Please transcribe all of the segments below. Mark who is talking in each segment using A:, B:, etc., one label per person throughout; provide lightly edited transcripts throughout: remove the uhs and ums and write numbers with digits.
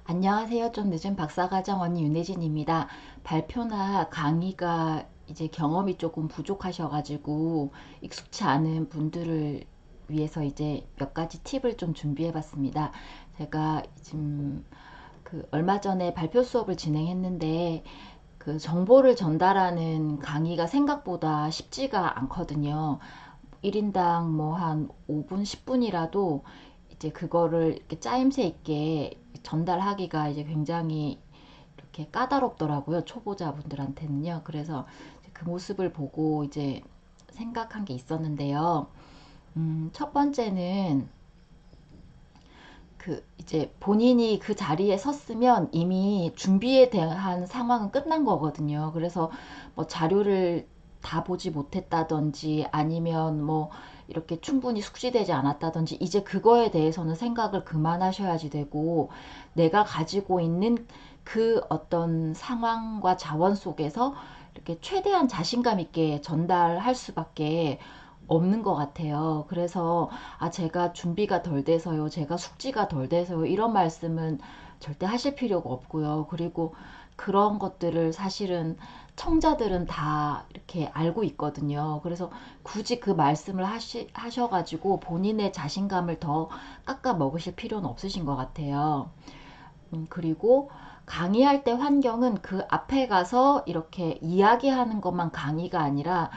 A: 안녕하세요. 좀 늦은 박사과정 언니 윤혜진입니다. 발표나 강의가 이제 경험이 조금 부족하셔가지고 익숙치 않은 분들을 위해서 이제 몇 가지 팁을 좀 준비해 봤습니다. 제가 지금 얼마 전에 발표 수업을 진행했는데 그 정보를 전달하는 강의가 생각보다 쉽지가 않거든요. 1인당 뭐 한 5분, 10분이라도 이제 그거를 이렇게 짜임새 있게 전달하기가 이제 굉장히 이렇게 까다롭더라고요. 초보자분들한테는요. 그래서 그 모습을 보고 이제 생각한 게 있었는데요. 첫 번째는 이제 본인이 그 자리에 섰으면 이미 준비에 대한 상황은 끝난 거거든요. 그래서 뭐 자료를 다 보지 못했다든지 아니면 뭐 이렇게 충분히 숙지되지 않았다든지 이제 그거에 대해서는 생각을 그만하셔야지 되고, 내가 가지고 있는 그 어떤 상황과 자원 속에서 이렇게 최대한 자신감 있게 전달할 수밖에 없는 것 같아요. 그래서 제가 준비가 덜 돼서요, 제가 숙지가 덜 돼서요, 이런 말씀은 절대 하실 필요가 없고요. 그리고 그런 것들을 사실은 청자들은 다 이렇게 알고 있거든요. 그래서 굳이 그 말씀을 하셔가지고 본인의 자신감을 더 깎아 먹으실 필요는 없으신 것 같아요. 그리고 강의할 때 환경은 그 앞에 가서 이렇게 이야기하는 것만 강의가 아니라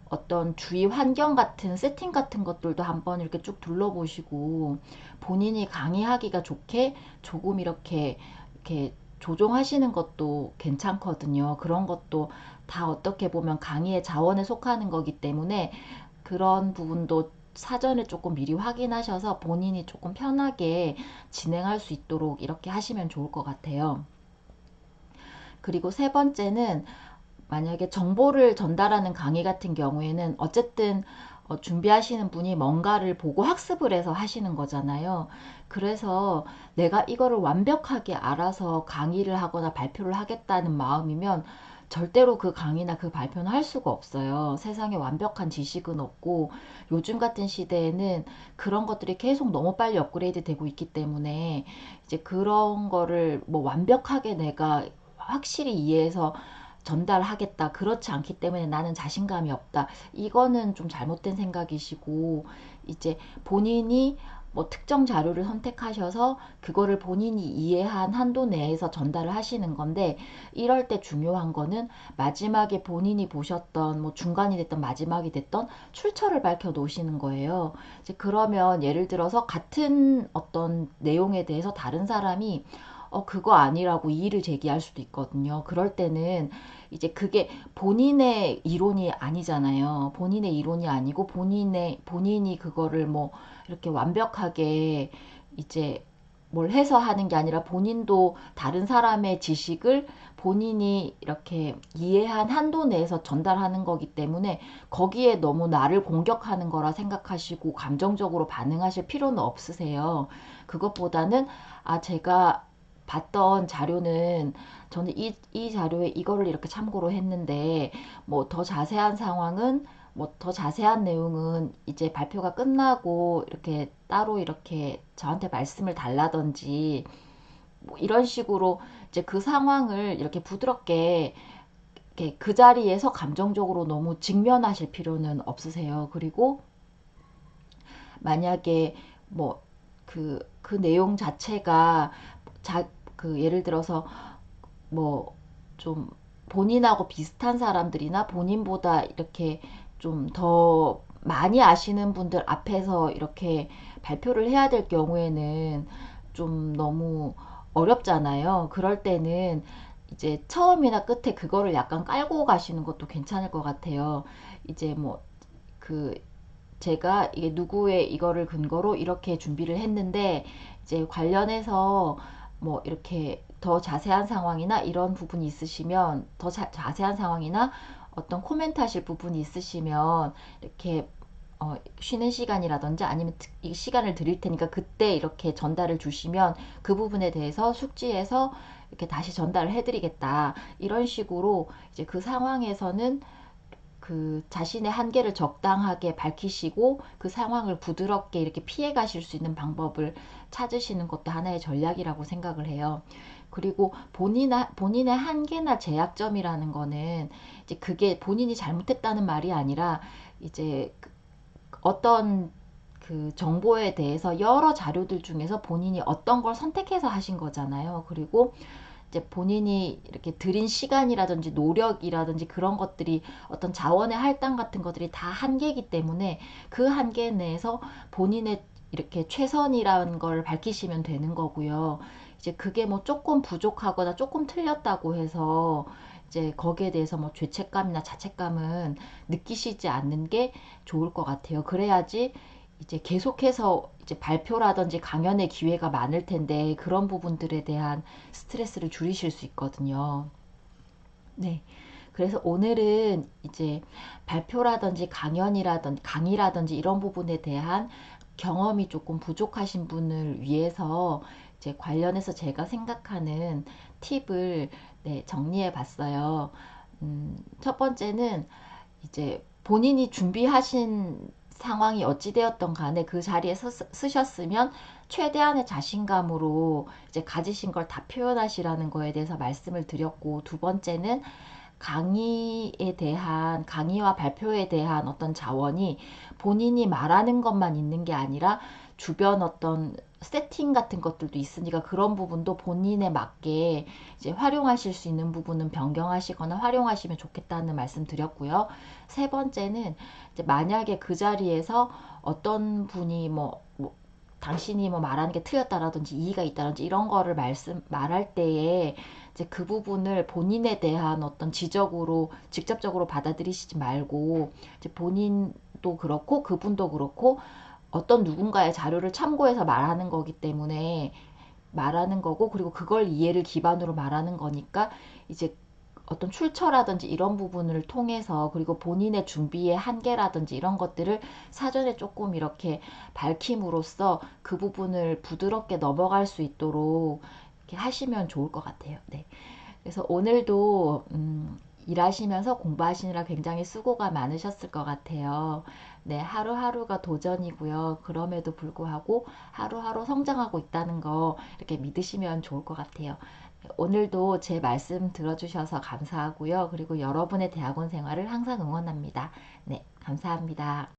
A: 어떤 주위 환경 같은 세팅 같은 것들도 한번 이렇게 쭉 둘러보시고, 본인이 강의하기가 좋게 조금 이렇게 조정하시는 것도 괜찮거든요. 그런 것도 다 어떻게 보면 강의의 자원에 속하는 거기 때문에 그런 부분도 사전에 조금 미리 확인하셔서 본인이 조금 편하게 진행할 수 있도록 이렇게 하시면 좋을 것 같아요. 그리고 세 번째는, 만약에 정보를 전달하는 강의 같은 경우에는 어쨌든 준비하시는 분이 뭔가를 보고 학습을 해서 하시는 거잖아요. 그래서 내가 이거를 완벽하게 알아서 강의를 하거나 발표를 하겠다는 마음이면 절대로 그 강의나 그 발표는 할 수가 없어요. 세상에 완벽한 지식은 없고, 요즘 같은 시대에는 그런 것들이 계속 너무 빨리 업그레이드 되고 있기 때문에 이제 그런 거를 뭐 완벽하게 내가 확실히 이해해서 전달하겠다, 그렇지 않기 때문에 나는 자신감이 없다, 이거는 좀 잘못된 생각이시고, 이제 본인이 뭐 특정 자료를 선택하셔서 그거를 본인이 이해한 한도 내에서 전달을 하시는 건데, 이럴 때 중요한 거는 마지막에 본인이 보셨던, 뭐 중간이 됐던 마지막이 됐던 출처를 밝혀 놓으시는 거예요. 이제 그러면 예를 들어서 같은 어떤 내용에 대해서 다른 사람이 그거 아니라고 이의를 제기할 수도 있거든요. 그럴 때는 이제 그게 본인의 이론이 아니잖아요. 본인의 이론이 아니고 본인이 그거를 뭐 이렇게 완벽하게 이제 뭘 해서 하는 게 아니라, 본인도 다른 사람의 지식을 본인이 이렇게 이해한 한도 내에서 전달하는 거기 때문에 거기에 너무 나를 공격하는 거라 생각하시고 감정적으로 반응하실 필요는 없으세요. 그것보다는 제가 봤던 자료는, 저는 이 자료에 이거를 이렇게 참고로 했는데, 뭐 더 자세한 상황은, 뭐 더 자세한 내용은 이제 발표가 끝나고 이렇게 따로 이렇게 저한테 말씀을 달라든지, 뭐 이런 식으로 이제 그 상황을 이렇게 부드럽게 이렇게 그 자리에서 감정적으로 너무 직면하실 필요는 없으세요. 그리고 만약에 뭐 그 내용 자체가 예를 들어서 뭐 좀 본인하고 비슷한 사람들이나 본인보다 이렇게 좀 더 많이 아시는 분들 앞에서 이렇게 발표를 해야 될 경우에는 좀 너무 어렵잖아요. 그럴 때는 이제 처음이나 끝에 그거를 약간 깔고 가시는 것도 괜찮을 것 같아요. 이제 제가 이게 누구의 이거를 근거로 이렇게 준비를 했는데, 이제 관련해서 뭐 이렇게 더 자세한 상황이나 이런 부분이 있으시면, 더 자세한 상황이나 어떤 코멘트 하실 부분이 있으시면 이렇게 쉬는 시간이라든지 아니면 이 시간을 드릴 테니까 그때 이렇게 전달을 주시면 그 부분에 대해서 숙지해서 이렇게 다시 전달을 해드리겠다, 이런 식으로 이제 그 상황에서는 그 자신의 한계를 적당하게 밝히시고 그 상황을 부드럽게 이렇게 피해 가실 수 있는 방법을 찾으시는 것도 하나의 전략이라고 생각을 해요. 그리고 본인의 한계나 제약점이라는 거는 이제 그게 본인이 잘못했다는 말이 아니라 이제 어떤 그 정보에 대해서 여러 자료들 중에서 본인이 어떤 걸 선택해서 하신 거잖아요. 그리고 이제 본인이 이렇게 들인 시간이라든지 노력이라든지 그런 것들이 어떤 자원의 할당 같은 것들이 다 한계이기 때문에 그 한계 내에서 본인의 이렇게 최선이라는 걸 밝히시면 되는 거고요. 이제 그게 뭐 조금 부족하거나 조금 틀렸다고 해서 이제 거기에 대해서 뭐 죄책감이나 자책감은 느끼시지 않는 게 좋을 것 같아요. 그래야지 이제 계속해서 이제 발표라든지 강연의 기회가 많을 텐데 그런 부분들에 대한 스트레스를 줄이실 수 있거든요. 네. 그래서 오늘은 이제 발표라든지 강의라든지 이런 부분에 대한 경험이 조금 부족하신 분을 위해서 이제 관련해서 제가 생각하는 팁을 네, 정리해 봤어요. 첫 번째는 이제 본인이 준비하신 상황이 어찌되었던 간에 그 자리에 쓰셨으면 최대한의 자신감으로 이제 가지신 걸 다 표현하시라는 거에 대해서 말씀을 드렸고, 두 번째는 강의와 발표에 대한 어떤 자원이 본인이 말하는 것만 있는 게 아니라 주변 어떤 세팅 같은 것들도 있으니까 그런 부분도 본인에 맞게 이제 활용하실 수 있는 부분은 변경하시거나 활용하시면 좋겠다는 말씀 드렸고요. 세 번째는 이제 만약에 그 자리에서 어떤 분이 당신이 뭐 말하는 게 틀렸다라든지 이의가 있다든지 이런 거를 말할 때에 이제 그 부분을 본인에 대한 어떤 지적으로 직접적으로 받아들이시지 말고 이제 본인도 그렇고 그분도 그렇고 어떤 누군가의 자료를 참고해서 말하는 거기 때문에 말하는 거고, 그리고 그걸 이해를 기반으로 말하는 거니까 이제 어떤 출처라든지 이런 부분을 통해서, 그리고 본인의 준비의 한계라든지 이런 것들을 사전에 조금 이렇게 밝힘으로써 그 부분을 부드럽게 넘어갈 수 있도록 이렇게 하시면 좋을 것 같아요. 네. 그래서 오늘도 일하시면서 공부하시느라 굉장히 수고가 많으셨을 것 같아요. 네, 하루하루가 도전이고요. 그럼에도 불구하고 하루하루 성장하고 있다는 거 이렇게 믿으시면 좋을 것 같아요. 오늘도 제 말씀 들어주셔서 감사하고요. 그리고 여러분의 대학원 생활을 항상 응원합니다. 네, 감사합니다.